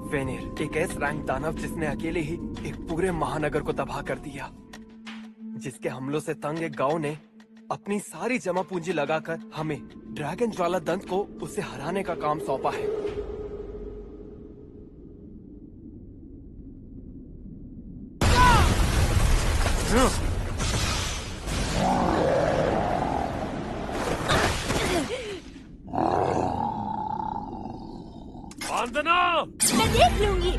फेनिर एक S rank दानव जिसने अकेले ही एक पूरे महानगर को तबाह कर दिया। जिसके हमलों से तंग एक गांव ने अपनी सारी जमा पूंजी लगाकर हमें ड्रैगन ज्वाला दंत को उसे हराने का काम सौंपा है। वंदना, मैं देख लूंगी।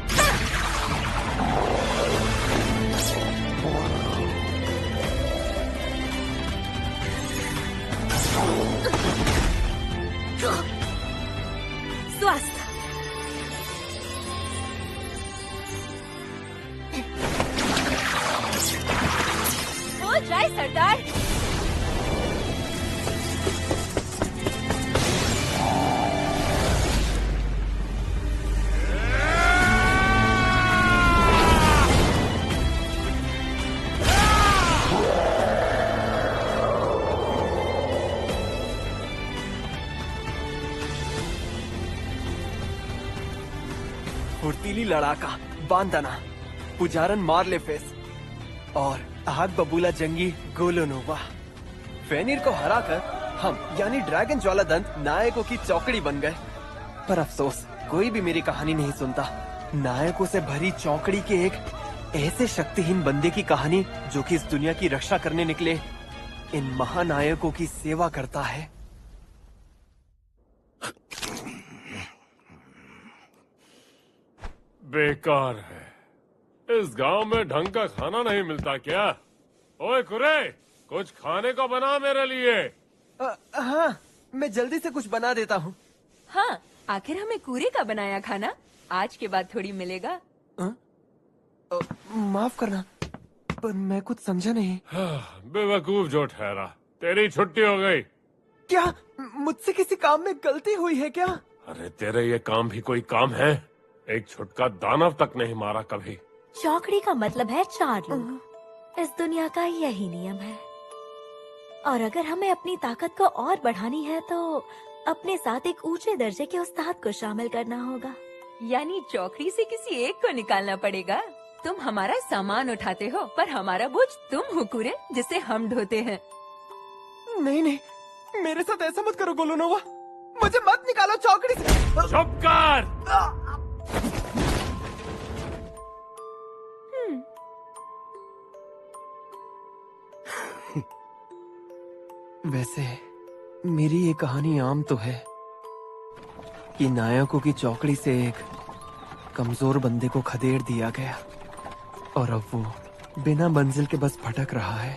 स्वास्थ्य। हो जाए सरदार। फुर्तीली लड़ाका बांदना, पुजारन मारलेफेस और आग बबूला जंगी गोलोनोवा। फेनिर को हराकर हम यानी ड्रैगन ज्वाला दंत नायकों की चौकड़ी बन गए। पर अफसोस कोई भी मेरी कहानी नहीं सुनता। नायकों से भरी चौकड़ी के एक ऐसे शक्तिहीन बंदे की कहानी जो कि इस दुनिया की रक्षा करने निकले इन महानायकों की सेवा करता है। बेकार है। इस गांव में ढंग का खाना नहीं मिलता क्या? ओए कुरे, कुछ खाने को बना मेरे लिए। हाँ, मैं जल्दी से कुछ बना देता हूँ। हाँ, आखिर हमें कूरे का बनाया खाना आज के बाद थोड़ी मिलेगा। माफ करना, पर मैं कुछ समझा नहीं। बेवकूफ जो ठहरा, तेरी छुट्टी हो गई। क्या मुझसे किसी काम में गलती हुई है क्या? अरे तेरे ये काम भी कोई काम है? एक छुटका दानव तक नहीं मारा कभी। चौकड़ी का मतलब है 4 लोग। इस दुनिया का यही नियम है। और अगर हमें अपनी ताकत को और बढ़ानी है तो अपने साथ एक ऊंचे दर्जे के उस्ताद को शामिल करना होगा। यानी चौकड़ी से किसी एक को निकालना पड़ेगा। तुम हमारा सामान उठाते हो, पर हमारा बोझ तुम हो कुरे, जिसे हम ढोते हैं। नहीं नहीं, मेरे साथ ऐसा मत करो गोलोनोवा। मुझे मत निकालो चौकड़ी से। चुप कर। वैसे मेरी ये कहानी आम तो है कि नायकों की चौकड़ी से एक कमजोर बंदे को खदेड़ दिया गया और अब वो बिना मंजिल के बस भटक रहा है।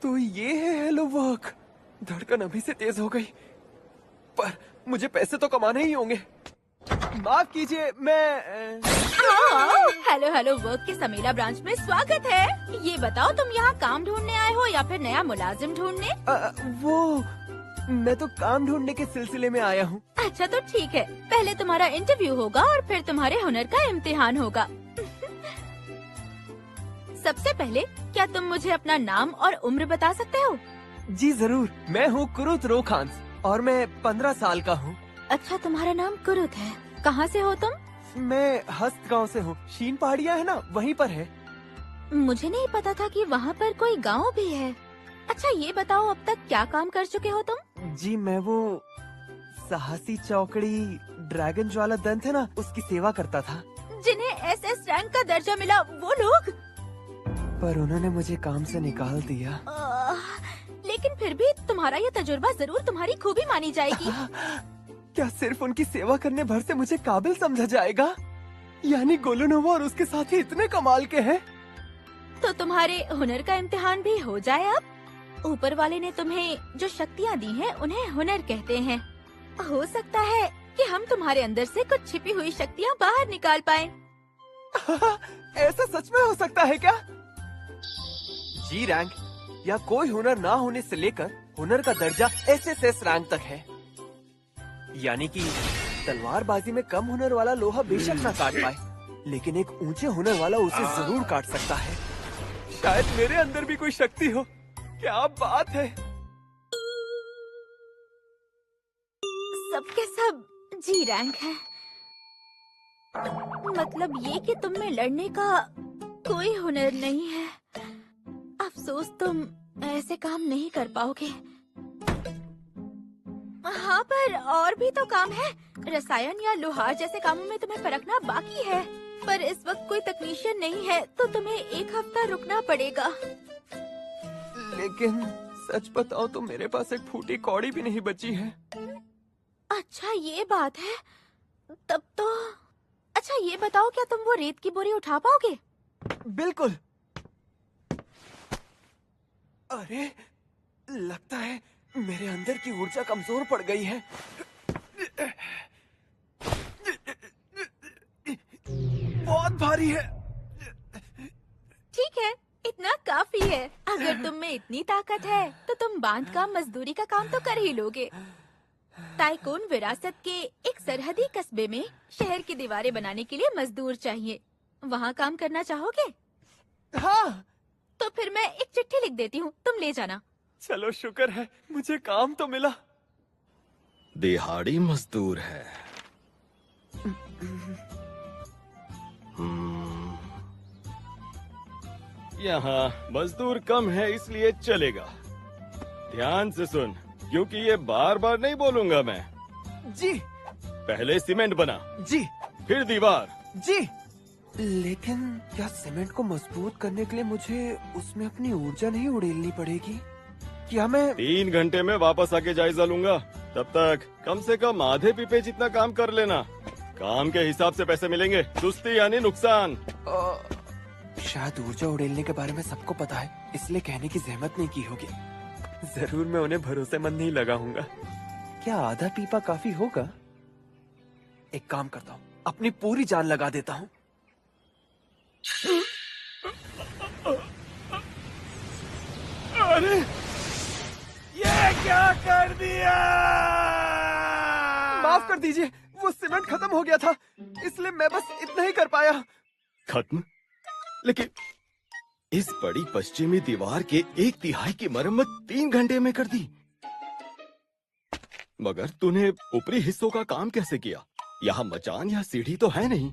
तो ये है हेलो वर्क। धड़कन अभी से तेज हो गई, पर मुझे पैसे तो कमाने ही होंगे। माफ कीजिए, मैं हेलो हेलो वर्क के समेला ब्रांच में स्वागत है। ये बताओ तुम यहाँ काम ढूंढने आए हो या फिर नया मुलाजिम ढूंढने? वो मैं तो काम ढूंढने के सिलसिले में आया हूँ। अच्छा तो ठीक है, पहले तुम्हारा इंटरव्यू होगा और फिर तुम्हारे हुनर का इम्तिहान होगा। सबसे पहले क्या तुम मुझे अपना नाम और उम्र बता सकते हो? जी जरूर, मैं हूँ कुरुत रोखान और मैं 15 साल का हूँ। अच्छा तुम्हारा नाम कुरुत है, कहाँ से हो तुम? मैं हस्त गांव से हूँ, शीन पहाड़ियाँ है ना, वहीं पर है। मुझे नहीं पता था कि वहाँ पर कोई गांव भी है। अच्छा ये बताओ अब तक क्या काम कर चुके हो तुम? जी मैं वो साहसी चौकड़ी ड्रैगन ज्वाला दंत है ना, उसकी सेवा करता था। जिन्हें एसएस रैंक का दर्जा मिला वो लोग? पर उन्होंने मुझे काम से निकाल दिया। लेकिन फिर भी तुम्हारा ये तजुर्बा जरूर तुम्हारी खूबी मानी जाएगी। क्या सिर्फ उनकी सेवा करने भर से मुझे काबिल समझा जाएगा? यानी गोलुनोवा और उसके साथी इतने कमाल के हैं। तो तुम्हारे हुनर का इम्तिहान भी हो जाए अब। ऊपर वाले ने तुम्हें जो शक्तियाँ दी हैं उन्हें हुनर कहते हैं। हो सकता है कि हम तुम्हारे अंदर से कुछ छिपी हुई शक्तियाँ बाहर निकाल पाएं। ऐसा सच में हो सकता है क्या? जी रैंक या कोई हुनर ना होने से लेकर हुनर का दर्जा एसएसएस रैंक तक है। यानी कि तलवारबाजी में कम हुनर वाला लोहा बेशक ना काट पाए, लेकिन एक ऊंचे हुनर वाला उसे जरूर काट सकता है। शायद मेरे अंदर भी कोई शक्ति हो। क्या बात है। सबके सब जी रैंक है। मतलब ये कि तुम में लड़ने का कोई हुनर नहीं है। अफसोस तुम ऐसे काम नहीं कर पाओगे। हाँ पर और भी तो काम है। रसायन या लोहार जैसे कामों में तुम्हें परखना बाकी है। पर इस वक्त कोई तकनीशियन नहीं है तो तुम्हें 1 हफ्ता रुकना पड़ेगा। लेकिन सच बताओ तो मेरे पास एक फूटी कौड़ी भी नहीं बची है। अच्छा ये बात है। तब तो अच्छा ये बताओ क्या तुम वो रेत की बोरी उठा पाओगे? बिल्कुल। अरे लगता है मेरे अंदर की ऊर्जा कमजोर पड़ गई है। बहुत भारी है। ठीक है, इतना काफी है। अगर तुम में इतनी ताकत है तो तुम बांध का मजदूरी का काम तो कर ही लोगे। टाइकून विरासत के एक सरहदी कस्बे में शहर की दीवारें बनाने के लिए मजदूर चाहिए। वहाँ काम करना चाहोगे? हाँ। तो फिर मैं एक चिट्ठी लिख देती हूँ, तुम ले जाना। चलो शुक्र है मुझे काम तो मिला। दिहाड़ी मजदूर है। यहाँ मजदूर कम है इसलिए चलेगा। ध्यान से सुन, क्योंकि ये बार बार नहीं बोलूंगा मैं। जी। पहले सीमेंट बना, जी। फिर दीवार। जी। लेकिन क्या सीमेंट को मजबूत करने के लिए मुझे उसमें अपनी ऊर्जा नहीं उड़ेलनी पड़ेगी? क्या मैं 3 घंटे में वापस आके जायजा लूंगा। तब तक कम से कम आधे पीपे जितना काम कर लेना। काम के हिसाब से पैसे मिलेंगे, सुस्ती यानी नुकसान। शायद ऊर्जा उड़ेलने के बारे में सबको पता है, इसलिए कहने की जहमत नहीं की होगी। जरूर मैं उन्हें भरोसेमंद नहीं लगाऊंगा। क्या आधा पीपा काफी होगा? एक काम करता हूँ, अपनी पूरी जान लगा देता हूँ। अरे ये क्या कर दिया? माफ कर दीजिए, वो सीमेंट खत्म हो गया था, इसलिए मैं बस इतना ही कर पाया। खत्म? लेकिन इस बड़ी पश्चिमी दीवार के 1/3 की मरम्मत 3 घंटे में कर दी। मगर तूने ऊपरी हिस्सों का काम कैसे किया? यहाँ मचान या सीढ़ी तो है नहीं।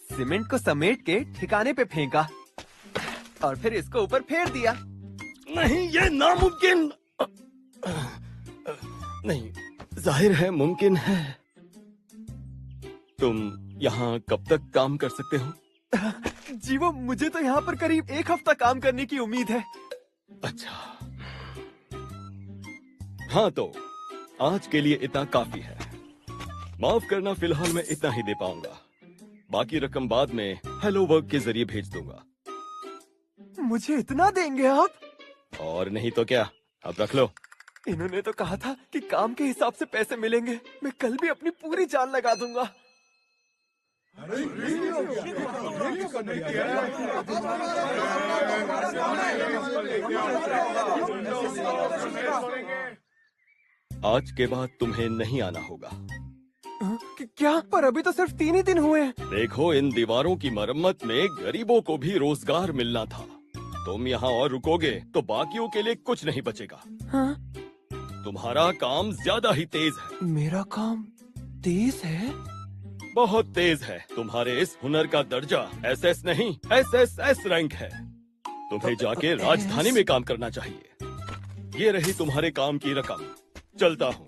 सीमेंट को समेट के ठिकाने पे फेंका और फिर इसको ऊपर फेर दिया। नहीं, ये नामुमकिन। नहीं, जाहिर है मुमकिन है। तुम यहाँ कब तक काम कर सकते हो? जी वो मुझे तो यहाँ पर करीब 1 हफ्ता काम करने की उम्मीद है। अच्छा, हाँ तो आज के लिए इतना काफी है। माफ करना, फिलहाल मैं इतना ही दे पाऊंगा। बाकी रकम बाद में हेलो वर्क के जरिए भेज दूंगा। मुझे इतना देंगे आप? और नहीं तो क्या, अब रख लो। इन्होंने तो कहा था कि काम के हिसाब से पैसे मिलेंगे। मैं कल भी अपनी पूरी जान लगा दूंगा। आज के बाद तुम्हें नहीं आना होगा। क्या? पर अभी तो सिर्फ 3 ही दिन हुए हैं। देखो, इन दीवारों की मरम्मत में गरीबों को भी रोजगार मिलना था। तुम यहाँ और रुकोगे तो बाकियों के लिए कुछ नहीं बचेगा। हाँ? तुम्हारा काम ज्यादा ही तेज है। मेरा काम तेज है? बहुत तेज है। तुम्हारे इस हुनर का दर्जा SS नहीं SSS रैंक है। तुम्हें जाके राजधानी में काम करना चाहिए। ये रही तुम्हारे काम की रकम। चलता हूँ।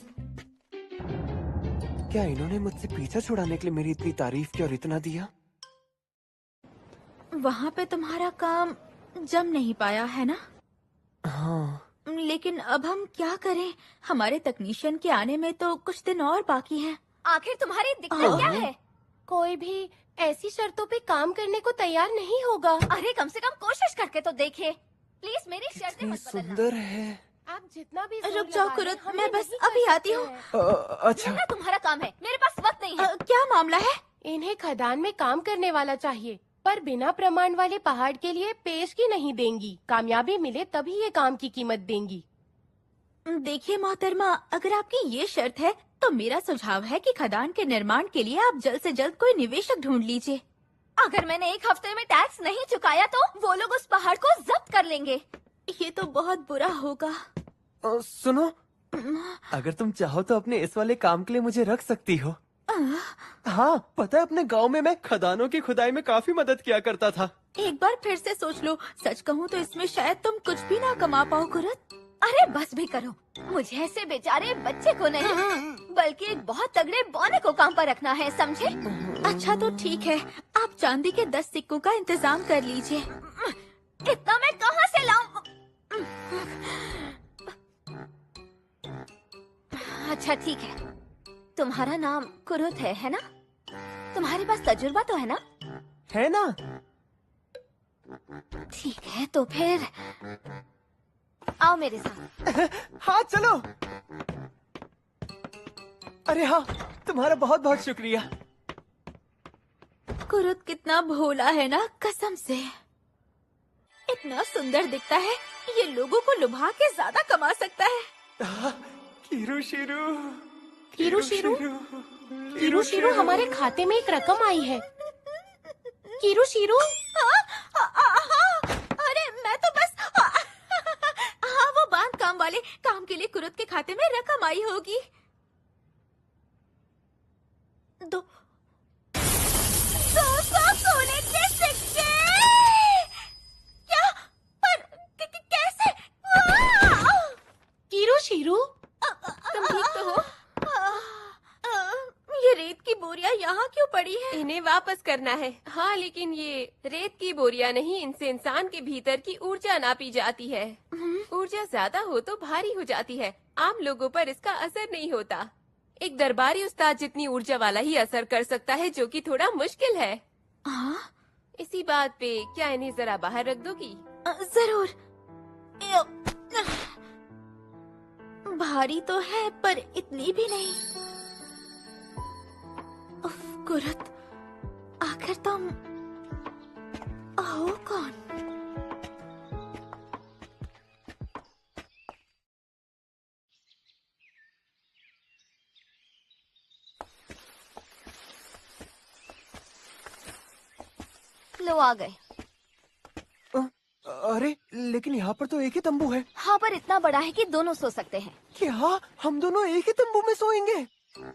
क्या इन्होंने मुझसे पीछा छुड़ाने के लिए मेरी इतनी तारीफ की और इतना दिया? वहाँ पे तुम्हारा काम जम नहीं पाया है ना? हाँ। लेकिन अब हम क्या करें? हमारे तकनीशियन के आने में तो कुछ दिन और बाकी है। आखिर तुम्हारी दिक्कत क्या है? कोई भी ऐसी शर्तों पे काम करने को तैयार नहीं होगा। अरे कम से कम कोशिश करके तो देखे। प्लीज मेरी शर्तें कितनी मत बदलना। सुंदर है। आप जितना भी रुक जाओ कुरुत, मैं बस अभी आती हूँ। अच्छा। ना तुम्हारा काम है, मेरे पास वक्त नहीं है। क्या मामला है? इन्हें खदान में काम करने वाला चाहिए, पर बिना प्रमाण वाले पहाड़ के लिए पेशगी नहीं देंगी। कामयाबी मिले तभी ये काम की कीमत देंगी। देखिए मोहतरमा, अगर आपकी ये शर्त है तो मेरा सुझाव है कि खदान के निर्माण के लिए आप जल्द से जल्द कोई निवेशक ढूंढ लीजिए। अगर मैंने 1 हफ्ते में टैक्स नहीं चुकाया तो वो लोग उस पहाड़ को जब्त कर लेंगे। ये तो बहुत बुरा होगा। सुनो, अगर तुम चाहो तो अपने इस वाले काम के लिए मुझे रख सकती हो। हाँ, पता है अपने गांव में मैं खदानों की खुदाई में काफी मदद किया करता था। एक बार फिर से सोच लो। सच कहूँ तो इसमें शायद तुम कुछ भी ना कमा पाओ कुरुत। अरे बस भी करो। मुझे ऐसे बेचारे बच्चे को नहीं बल्कि एक बहुत तगड़े बौने को काम पर रखना है, समझे? अच्छा तो ठीक है, आप चांदी के 10 सिक्कों का इंतजाम कर लीजिए। इतना मैं कहाँ से लाऊं? अच्छा ठीक है, तुम्हारा नाम कुरुत है ना? तुम्हारे पास तजुर्बा तो है ना? है ना? ठीक है, तो फिर आओ मेरे साथ। हाँ चलो। अरे हाँ, तुम्हारा बहुत बहुत शुक्रिया। कुरुत कितना भोला है ना, कसम से। इतना सुंदर दिखता है, ये लोगों को लुभा के ज्यादा कमा सकता है। Kiru Shirou, Kiru Shirou, Kiru Shirou, हमारे खाते में एक रकम आई है। कीरू शिरू, अरे मैं तो बस हाँ, वो बांध काम वाले काम के लिए कुरुत के खाते में रकम आई होगी। 200 सोने के सिक्के। क्या? पर कैसे? कीरू शिरू, तुम ठीक तो हो? ये रेत की बोरियां यहाँ क्यों पड़ी है? इन्हें वापस करना है। हाँ, लेकिन ये रेत की बोरियां नहीं, इनसे इंसान के भीतर की ऊर्जा नापी जाती है। ऊर्जा ज्यादा हो तो भारी हो जाती है, आम लोगों पर इसका असर नहीं होता। एक दरबारी उस्ताद जितनी ऊर्जा वाला ही असर कर सकता है, जो कि थोड़ा मुश्किल है। हाँ, इसी बात पे क्या इन्हें जरा बाहर रख दोगी? जरूर। भारी तो है पर इतनी भी नहीं। उफ, कुरुत, आखिर तुम हो कौन? लो आ गए। अरे लेकिन यहाँ पर तो एक ही तंबू है। हाँ, पर इतना बड़ा है कि दोनों सो सकते हैं। क्या हम दोनों एक ही तंबू में सोएंगे?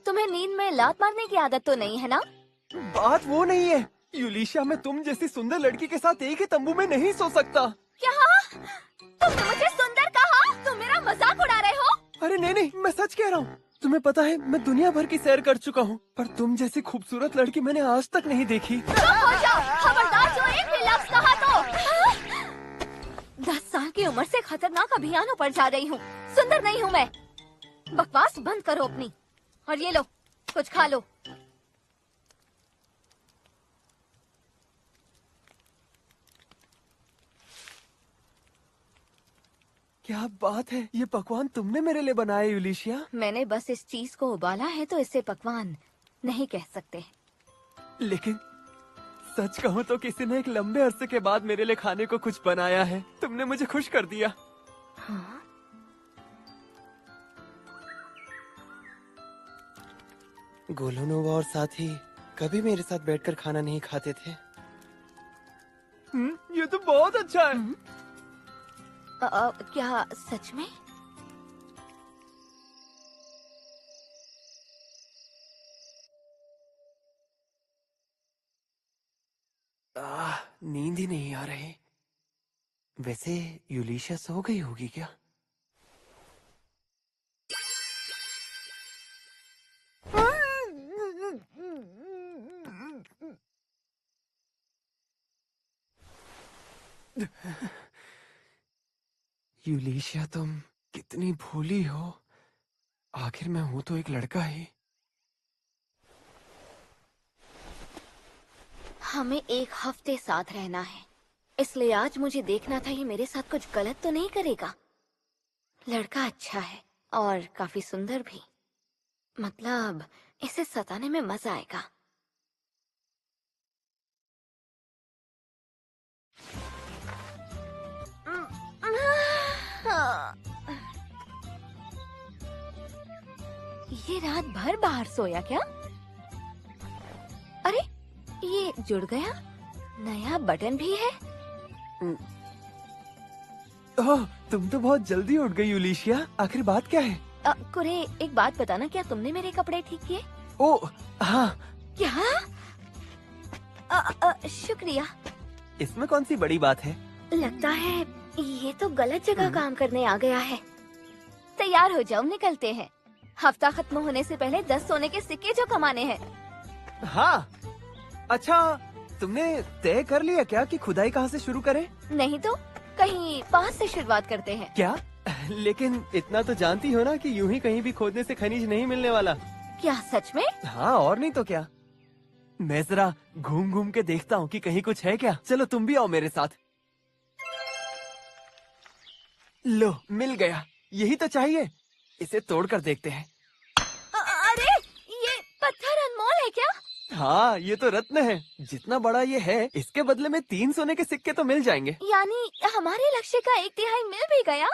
तुम्हें नींद में लात मारने की आदत तो नहीं है ना? बात वो नहीं है यूलिशिया, मैं तुम जैसी सुंदर लड़की के साथ एक ही तंबू में नहीं सो सकता। क्या? तुमने मुझे सुंदर कहा? तुम मेरा मजाक उड़ा रहे हो? अरे नहीं, मैं सच कह रहा हूँ। तुम्हें पता है मैं दुनिया भर की सैर कर चुका हूँ, पर तुम जैसी खूबसूरत लड़की मैंने आज तक नहीं देखी। चुप हो जाओ, खबरदार जो एक भी लफ्ज़ कहा तो 10 साल की उम्र से खतरनाक अभियानों पर जा रही हूँ। सुंदर नहीं हूँ मैं। बकवास बंद करो अपनी, और ये लो कुछ खा लो। क्या बात है, ये पकवान तुमने मेरे लिए बनाया यूलिशिया? मैंने बस इस चीज को उबाला है तो इसे पकवान नहीं कह सकते। लेकिन सच कहूँ तो किसी ने एक लंबे अरसे के बाद मेरे लिए खाने को कुछ बनाया है। तुमने मुझे खुश कर दिया। हाँ? गोलोनोवा और साथी कभी मेरे साथ बैठकर खाना नहीं खाते थे। ये तो बहुत अच्छा है। क्या सच में? नींद ही नहीं आ रही। वैसे यूलिशिया सो गई होगी क्या? यूलिशिया तुम कितनी भोली हो। आखिर मैं हूं तो एक लड़का ही। हमें एक हफ्ते साथ रहना है, इसलिए आज मुझे देखना था ये मेरे साथ कुछ गलत तो नहीं करेगा। लड़का अच्छा है और काफी सुंदर भी। मतलब इसे सताने में मजा आएगा। ये रात भर बाहर सोया क्या? अरे ये जुड़ गया। नया बटन भी है। ओह, तुम तो बहुत जल्दी उठ गई यूलिशिया। आखिर बात क्या है? कुरे, एक बात बताना, क्या तुमने मेरे कपड़े ठीक किए? ओह हाँ। क्या? शुक्रिया। इसमें कौन सी बड़ी बात है? लगता है ये तो गलत जगह काम करने आ गया है। तैयार हो जाओ, निकलते हैं। हफ्ता खत्म होने से पहले 10 सोने के सिक्के जो कमाने हैं। हाँ। अच्छा, तुमने तय कर लिया क्या कि खुदाई कहाँ से शुरू करें? नहीं तो कहीं पास से शुरुआत करते हैं। क्या? लेकिन इतना तो जानती हो ना कि यूं ही कहीं भी खोदने से खनिज नहीं मिलने वाला। क्या सच में? हाँ, और नहीं तो क्या। मैं जरा घूम घूम के देखता हूँ कि कहीं कुछ है क्या। चलो तुम भी आओ मेरे साथ। लो, मिल गया। यही तो चाहिए। इसे तोड़कर देखते हैं। अरे ये पत्थर अनमोल है क्या? हाँ, ये तो रत्न है। जितना बड़ा ये है, इसके बदले में 3 सोने के सिक्के तो मिल जाएंगे। यानी हमारे लक्ष्य का 1/3 मिल भी गया।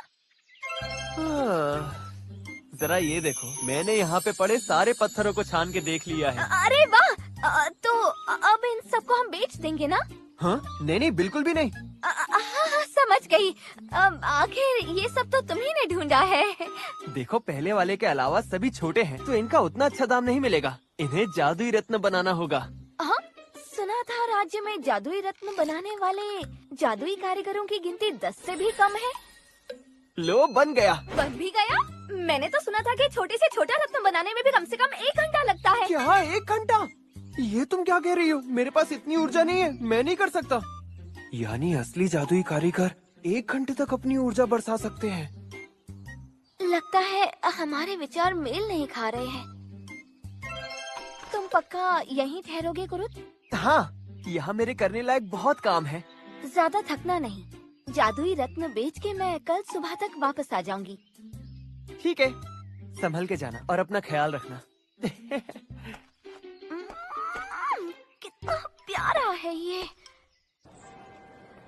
जरा ये देखो, मैंने यहाँ पे पड़े सारे पत्थरों को छान के देख लिया है। अरे वाह! तो अब इन सबको हम बेच देंगे ना? हाँ? नहीं, बिल्कुल भी नहीं। हाँ, समझ गई। आखिर ये सब तो तुम्ही ने ढूंढा है। देखो, पहले वाले के अलावा सभी छोटे हैं, तो इनका उतना अच्छा दाम नहीं मिलेगा। इन्हें जादुई रत्न बनाना होगा। हाँ, सुना था राज्य में जादुई रत्न बनाने वाले जादुई कारीगरों की गिनती 10 से भी कम है। लो, बन गया। बन भी गया? मैंने तो सुना था कि छोटे से छोटा रत्न बनाने में भी कम से कम 1 घंटा लगता है। क्या 1 घंटा? ये तुम क्या कह रही हो? मेरे पास इतनी ऊर्जा नहीं है, मैं नहीं कर सकता। यानी असली जादुई कारीगर 1 घंटे तक अपनी ऊर्जा बरसा सकते हैं। लगता है हमारे विचार मेल नहीं खा रहे हैं। तुम पक्का यहीं ठहरोगे कुरुत? हाँ, यहाँ मेरे करने लायक बहुत काम है। ज्यादा थकना नहीं। जादुई रत्न बेच के मैं कल सुबह तक वापस आ जाऊंगी। ठीक है, संभल के जाना और अपना ख्याल रखना। कितना प्यारा है ये।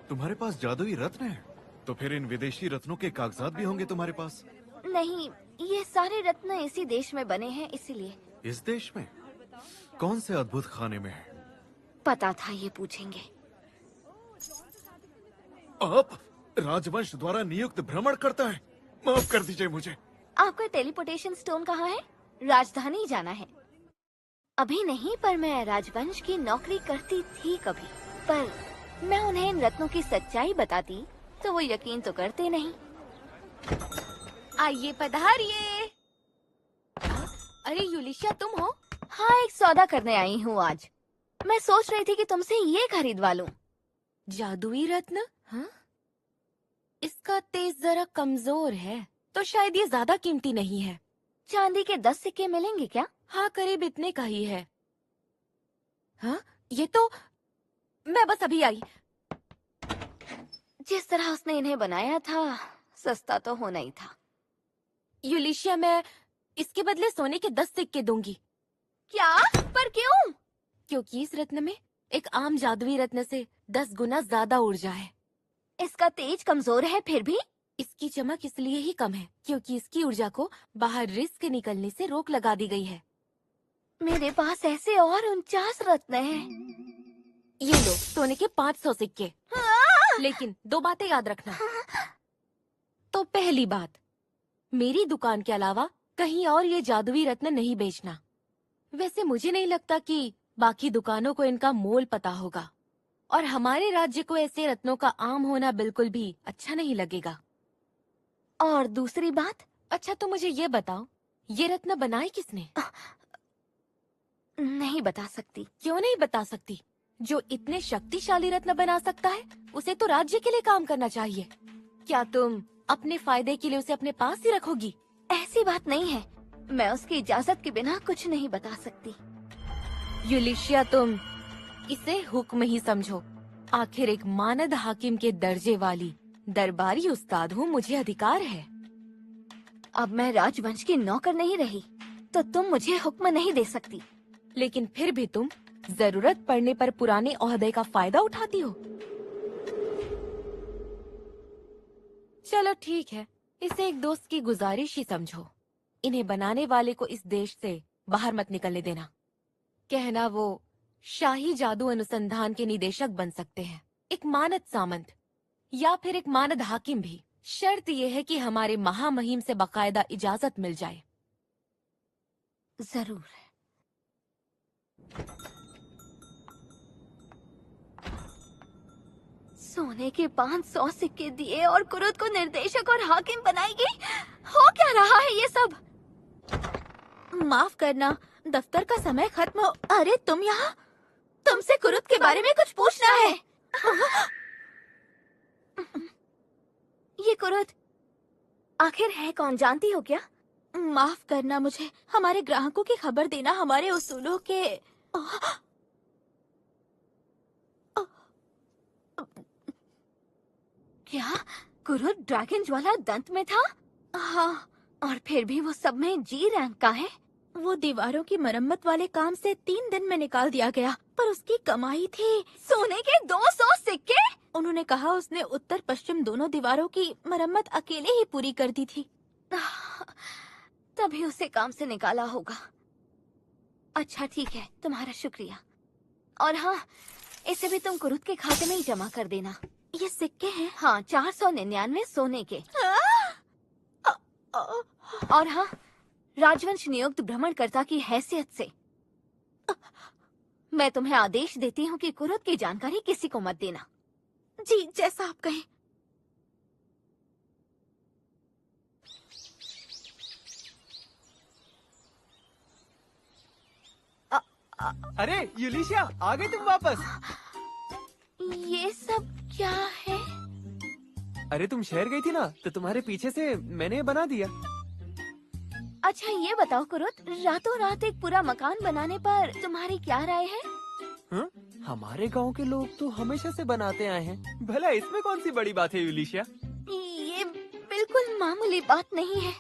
तुम्हारे पास जादुई रत्न है, तो फिर इन विदेशी रत्नों के कागजात भी होंगे तुम्हारे पास? नहीं, ये सारे रत्न इसी देश में बने हैं, इसीलिए। इस देश में? कौन से अद्भुत खाने में है? पता था ये पूछेंगे। आप राजवंश द्वारा नियुक्त भ्रमण करता है। माफ कर दीजिए मुझे। आपका टेलीपोर्टेशन स्टोन कहाँ है? राजधानी जाना है। अभी नहीं, पर मैं राजवंश की नौकरी करती थी कभी। पर मैं उन्हें इन रत्नों की सच्चाई बताती तो वो यकीन तो करते नहीं। आइए पधारिए। अरे यूलिशिया, तुम हो? हाँ, एक सौदा करने आई हूँ आज। मैं सोच रही थी कि तुमसे ये खरीदवा लूं। जादुई रत्न? हाँ? इसका तेज जरा कमजोर है, तो शायद ये ज्यादा कीमती नहीं है। चांदी के 10 सिक्के मिलेंगे क्या? हाँ, करीब इतने का ही है। हाँ, ये तो मैं बस अभी आई। जिस तरह उसने इन्हें बनाया था, सस्ता तो होना ही था। यूलिशिया, मैं इसके बदले सोने के 10 सिक्के दूंगी। क्या? पर क्यों? क्योंकि इस रत्न में एक आम जादुई रत्न से 10 गुना ज्यादा ऊर्जा है। इसका तेज कमजोर है, फिर भी इसकी चमक इसलिए ही कम है क्योंकि इसकी ऊर्जा को बाहर रिस्क के निकलने से रोक लगा दी गई है। मेरे पास ऐसे और 49 रत्न हैं। ये लो सोने के 500 सिक्के। लेकिन 2 बातें याद रखना। तो पहली बात, मेरी दुकान के अलावा कहीं और ये जादुई रत्न नहीं बेचना। वैसे मुझे नहीं लगता कि बाकी दुकानों को इनका मोल पता होगा, और हमारे राज्य को ऐसे रत्नों का आम होना बिल्कुल भी अच्छा नहीं लगेगा। और दूसरी बात, अच्छा तो मुझे ये बताओ, ये रत्न बनाए किसने? नहीं बता सकती। क्यों नहीं बता सकती? जो इतने शक्तिशाली रत्न बना सकता है उसे तो राज्य के लिए काम करना चाहिए। क्या तुम अपने फायदे के लिए उसे अपने पास ही रखोगी? ऐसी बात नहीं है, मैं उसकी इजाजत के बिना कुछ नहीं बता सकती। यूलिशिया, तुम इसे हुक्म ही समझो। आखिर एक मानद हाकिम के दर्जे वाली दरबारी उस्ताद हूँ, मुझे अधिकार है। अब मैं राजवंश की नौकर नहीं रही, तो तुम मुझे हुक्म नहीं दे सकती। लेकिन फिर भी तुम जरूरत पड़ने पर पुराने ओहदे का फायदा उठाती हो। चलो ठीक है, इसे एक दोस्त की गुजारिश ही समझो। इन्हें बनाने वाले को इस देश से बाहर मत निकलने देना। कहना वो शाही जादू अनुसंधान के निदेशक बन सकते हैं, एक मानद सामंत या फिर एक मानद हाकिम भी। शर्त यह है कि हमारे महामहिम से बाकायदा इजाजत मिल जाए। जरूर। सोने के 500 सिक्के दिए और कुरुद को निर्देशक और हाकिम बनाएगी। हो क्या रहा है ये सब? माफ करना, दफ्तर का समय खत्म हो। अरे तुम यहाँ? तुमसे कुरुद के बारे में कुछ पूछना है। ये कुरुद आखिर है कौन, जानती हो क्या? माफ करना, मुझे हमारे ग्राहकों की खबर देना हमारे उसूलों के। क्या कुरुद ड्रैगन ज्वाला दंत में था? हाँ, और फिर भी वो सब में जी रैंक का है। वो दीवारों की मरम्मत वाले काम से 3 दिन में निकाल दिया गया, पर उसकी कमाई थी सोने के 200 सिक्के। उन्होंने कहा उसने उत्तर पश्चिम दोनों दीवारों की मरम्मत अकेले ही पूरी कर दी थी। तभी उसे काम से निकाला होगा। अच्छा ठीक है, तुम्हारा शुक्रिया। और हाँ, इसे भी तुम कुरुद के खाते में ही जमा कर देना। ये सिक्के हैं? हाँ, 499 सोने के। और हाँ, राजवंश नियुक्त भ्रमणकर्ता की हैसियत से मैं तुम्हें आदेश देती हूँ कि कुरुद की जानकारी किसी को मत देना। जी, जैसा आप कहें। अरे यूलिशिया, आ गई तुम वापस? ये सब क्या है? अरे तुम शहर गई थी ना, तो तुम्हारे पीछे से मैंने बना दिया। अच्छा ये बताओ कुरुद, रातों रात एक पूरा मकान बनाने पर तुम्हारी क्या राय है? हमारे गांव के लोग तो हमेशा से बनाते आए हैं, भला इसमें कौन सी बड़ी बात है यूलिशिया? ये बिल्कुल मामूली बात नहीं है।